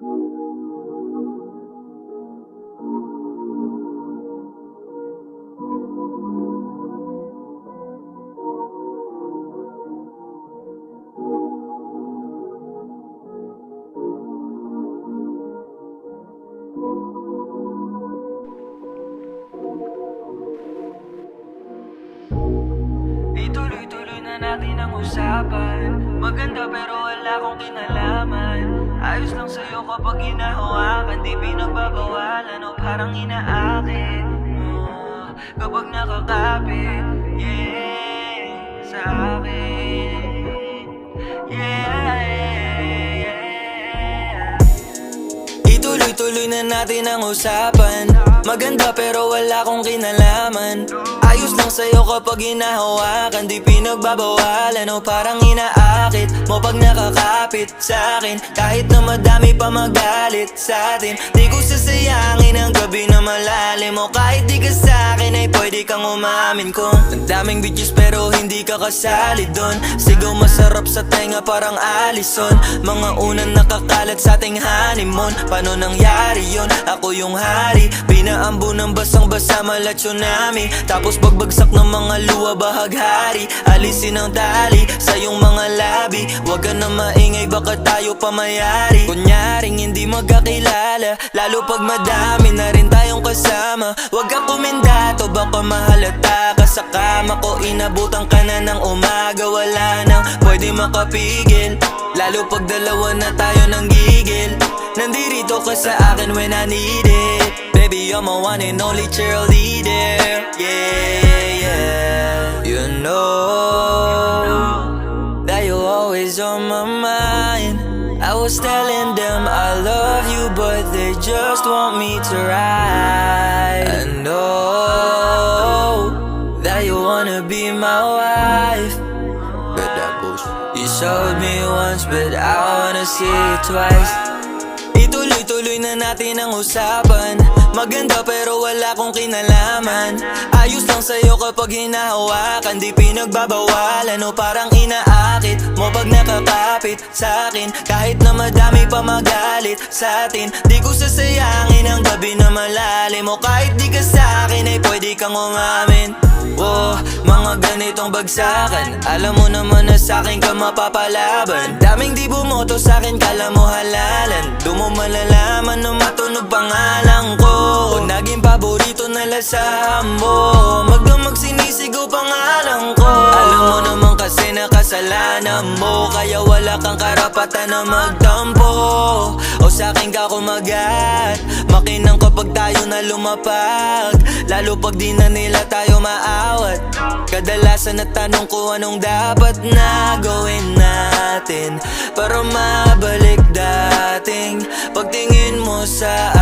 Ituloy-tuloy na natin ang usapan. Maganda pero wala akong kinalaman. Ayos lang sa'yo kapag hinahawakan, di pinagbabawalan o parang inaakit mo kapag nakakapit, yeah, sa akin, yeah. Ituloy-tuloy na natin ang usapan. Maganda pero wala akong kinalaman. Ayos lang sa'yo kapag hinahawakan, di pinagbabawalan o parang inaakit mo pag nakakapit sa'kin. Kahit na madami pa magalit sa'tin, di ko sasayangin ang gabi na malalim mo. Kahit di ka sa'kin ay pwede kang umamin kung ang daming bitches pero hindi ka kasali dun. Sigaw masarap sa tenga parang Allison. Mga unang nakakalat sa ating honeymoon. Paano nangyari yun? Ako yung hari, pinaambo ng basang-basa mala tsunami. Tapos pagbagsak ng mga luwa bahaghari, alisin ang tali sa iyong mga labi. Huwag ka na maingay baka tayo pamayari. Kunyaring hindi magkakilala, lalo pag madami na rin tayong kasama. Huwag ka kumindato baka mahalata ka sa kama ko. Inabutan ka na ng umaga, wala nang pwede makapigil. Lalo pag dalawa na tayo ng gigil. Nandito ka sa akin when I need it. Baby, you're my one and only cheerleader. Yeah, yeah. You know that you're always on my mind. I was telling them I love you, but they just want me to ride. I know that you wanna be my wife. But that bullshit. You showed me once, but I wanna see it twice. Ituloy-tuloy na natin ang usapan. Maganda pero wala akong kinalaman. Ayos lang sa'yo kapag hinahawakan, di pinagbabawalan o parang inaakit mo pag nakakapit sa'kin. Kahit na madami pa magalit sa'tin, di ko sasayangin ang gabi na malalim mo. Kahit di ka sa'kin ay pwede kang umamin. Oh, mga ganitong bagsakan, alam mo naman na sa'kin ka mapapalaban. Daming di bumoto sa'kin, kala mo halalan. Doon mo malalaman na matunog pangalan ko. O naging paborito na lasahan mo, magdamag sinisigaw pangalan ko. Alam mo naman kasi na kasalanan mo, kaya wala kang karapatan na magtampo. O sa'kin ka kumagat, makinang kapag tayo na lumapag. Lalo pag di na nila tayo maawat. Kadalasan natanong ko anong dapat na gawin natin para mabalik dating pagtingin mo sa